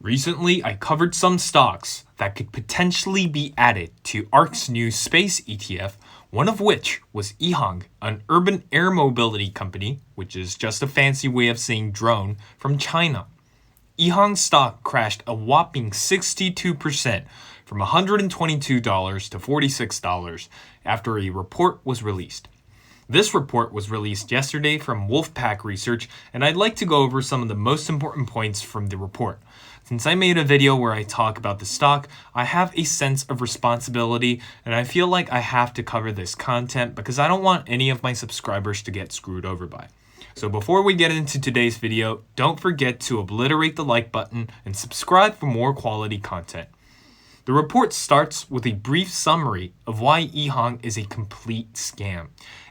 Recently, I covered some stocks that could potentially be added to ARK's new space ETF, one of which was EHang, an urban air mobility company, which is just a fancy way of saying drone, from China. EHang stock crashed a whopping 62% from $122 to $46 after a report was released. This report was released yesterday from Wolfpack Research, and I'd like to go over some of the most important points from the report. Since I made a video where I talk about the stock, I have a sense of responsibility, and I feel like I have to cover this content because I don't want any of my subscribers to get screwed over by. So before we get into today's video, don't forget to obliterate the like button and subscribe for more quality content. The report starts with a brief summary of why EHang is a complete scam.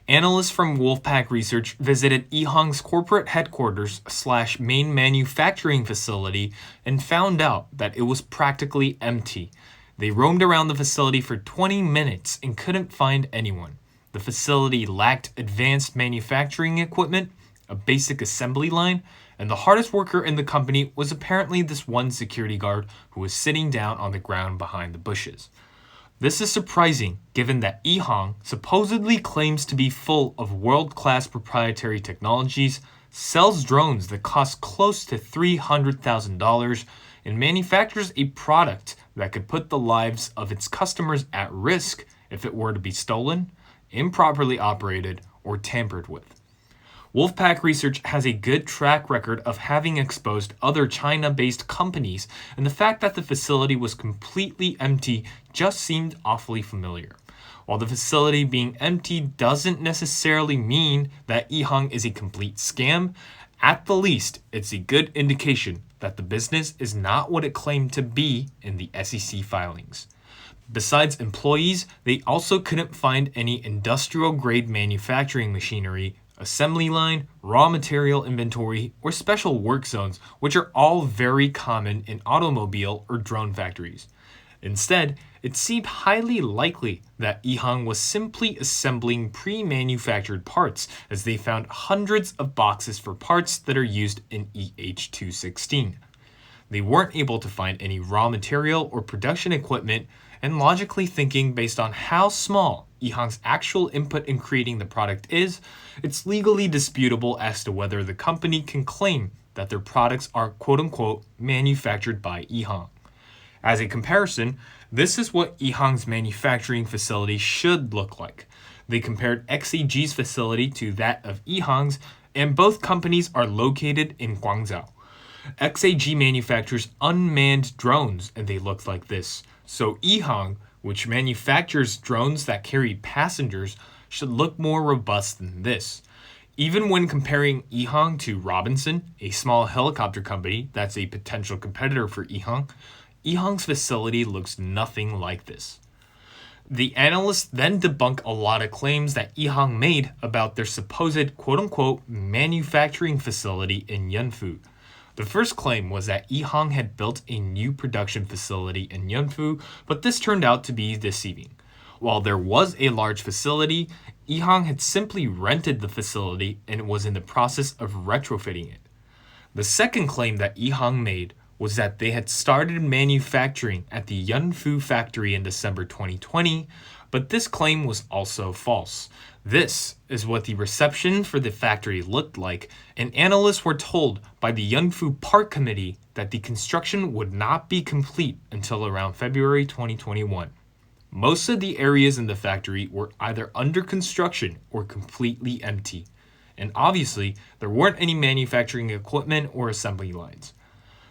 Analysts from Wolfpack Research visited EHang's corporate headquarters / main manufacturing facility and found out that it was practically empty. They roamed around the facility for 20 minutes and couldn't find anyone. The facility lacked advanced manufacturing equipment, a basic assembly line, and the hardest worker in the company was apparently this one security guard who was sitting down on the ground behind the bushes. This is surprising given that EHang supposedly claims to be full of world-class proprietary technologies, sells drones that cost close to $300,000, and manufactures a product that could put the lives of its customers at risk if it were to be stolen, improperly operated, or tampered with. Wolfpack Research has a good track record of having exposed other China-based companies, and the fact that the facility was completely empty just seemed awfully familiar. While the facility being empty doesn't necessarily mean that EHang is a complete scam, at the least, it's a good indication that the business is not what it claimed to be in the SEC filings. Besides employees, they also couldn't find any industrial-grade manufacturing machinery, assembly line, raw material inventory, or special work zones, which are all very common in automobile or drone factories. Instead, it seemed highly likely that EHang was simply assembling pre-manufactured parts, as they found hundreds of boxes for parts that are used in EH216. They weren't able to find any raw material or production equipment, and logically thinking based on how small EHang's actual input in creating the product is, it's legally disputable as to whether the company can claim that their products are quote-unquote manufactured by EHang. As a comparison, this is what EHang's manufacturing facility should look like. They compared XAG's facility to that of EHang's, and both companies are located in Guangzhou. XAG manufactures unmanned drones, and they look like this. So EHang, which manufactures drones that carry passengers, should look more robust than this. Even when comparing EHang to Robinson, a small helicopter company that's a potential competitor for EHang, EHang's facility looks nothing like this. The analysts then debunk a lot of claims that EHang made about their supposed quote-unquote manufacturing facility in Yunfu. The first claim was that EHang had built a new production facility in Yunfu, but this turned out to be deceiving. While there was a large facility, EHang had simply rented the facility and was in the process of retrofitting it. The second claim that EHang made was that they had started manufacturing at the Yunfu factory in December 2020, but this claim was also false. This is what the reception for the factory looked like, and analysts were told by the Yunfu Park Committee that the construction would not be complete until around February 2021. Most of the areas in the factory were either under construction or completely empty, and obviously there weren't any manufacturing equipment or assembly lines.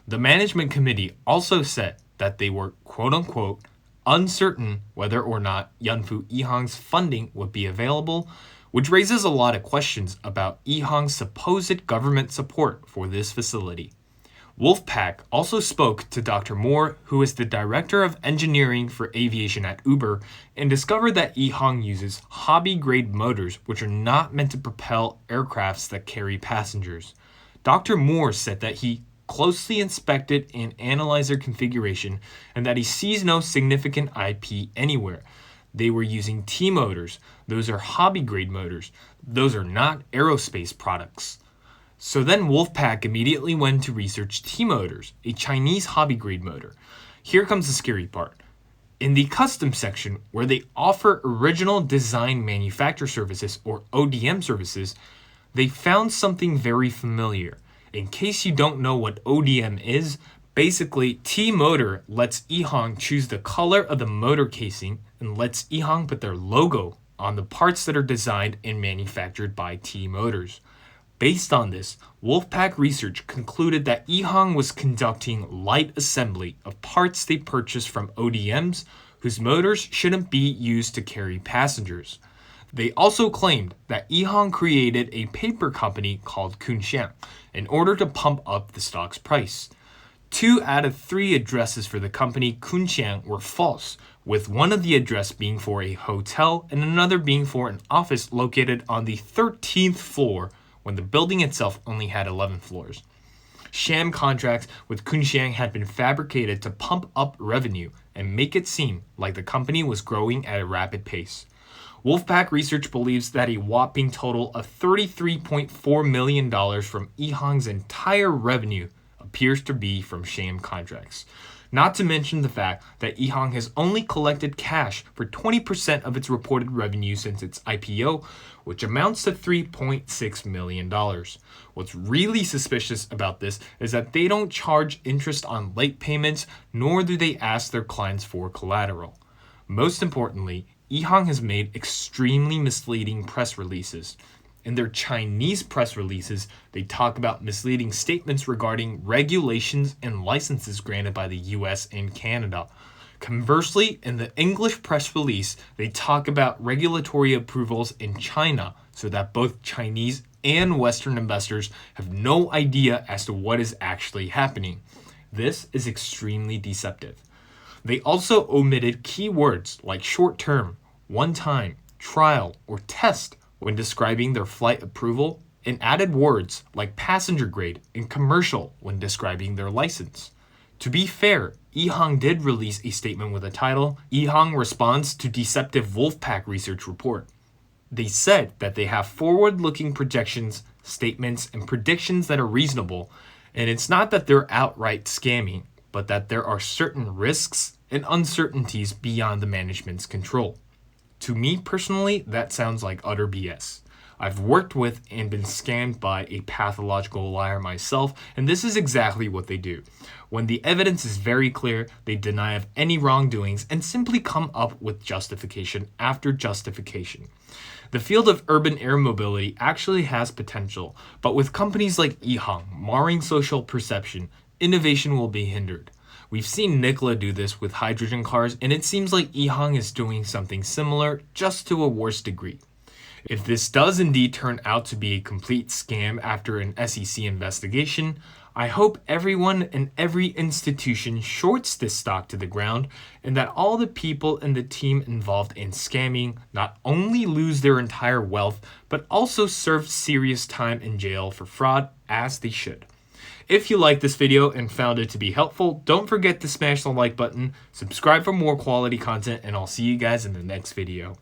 The management committee also said that they were quote-unquote uncertain whether or not Yunfu EHang's funding would be available, which raises a lot of questions about EHang's supposed government support for this facility. Wolfpack also spoke to Dr. Moore, who is the director of engineering for aviation at Uber, and discovered that EHang uses hobby-grade motors which are not meant to propel aircrafts that carry passengers. Dr. Moore said that he closely inspected and analyzed their configuration, and that he sees no significant IP anywhere. They were using T-motors. Those are hobby-grade motors. Those are not aerospace products. So then Wolfpack immediately went to research T-Motors, a Chinese hobby-grade motor. Here comes the scary part. In the custom section, where they offer original design manufacture services or ODM services, they found something very familiar. In case you don't know what ODM is, basically T-Motor lets EHang choose the color of the motor casing and lets EHang put their logo on the parts that are designed and manufactured by T-Motors. Based on this, Wolfpack Research concluded that EHang was conducting light assembly of parts they purchased from ODMs whose motors shouldn't be used to carry passengers. They also claimed that EHang created a paper company called Kunxiang in order to pump up the stock's price. 2 out of 3 addresses for the company Kunxiang were false, with one of the address being for a hotel and another being for an office located on the 13th floor when the building itself only had 11 floors. Sham contracts with Kunxiang had been fabricated to pump up revenue and make it seem like the company was growing at a rapid pace. Wolfpack Research believes that a whopping total of $33.4 million from EHang's entire revenue appears to be from sham contracts. Not to mention the fact that EHang has only collected cash for 20% of its reported revenue since its IPO, which amounts to $3.6 million. What's really suspicious about this is that they don't charge interest on late payments, nor do they ask their clients for collateral. Most importantly, EHang has made extremely misleading press releases. In their Chinese press releases, they talk about misleading statements regarding regulations and licenses granted by the US and Canada. Conversely, in the English press release, they talk about regulatory approvals in China so that both Chinese and Western investors have no idea as to what is actually happening. This is extremely deceptive. They also omitted key words like short-term, one-time, trial, or test when describing their flight approval, and added words like passenger grade and commercial when describing their license. To be fair, EHang did release a statement with the title, EHang Responds to Deceptive Wolfpack Research Report. They said that they have forward-looking projections, statements, and predictions that are reasonable, and it's not that they're outright scamming, but that there are certain risks and uncertainties beyond the management's control. To me personally, that sounds like utter BS. I've worked with and been scammed by a pathological liar myself, and this is exactly what they do. When the evidence is very clear, they deny of any wrongdoings and simply come up with justification after justification. The field of urban air mobility actually has potential, but with companies like EHang marring social perception, innovation will be hindered. We've seen Nikola do this with hydrogen cars, and it seems like EHang is doing something similar, just to a worse degree. If this does indeed turn out to be a complete scam after an SEC investigation, I hope everyone and every institution shorts this stock to the ground, and that all the people in the team involved in scamming not only lose their entire wealth, but also serve serious time in jail for fraud, as they should. If you liked this video and found it to be helpful, don't forget to smash the like button, subscribe for more quality content, and I'll see you guys in the next video.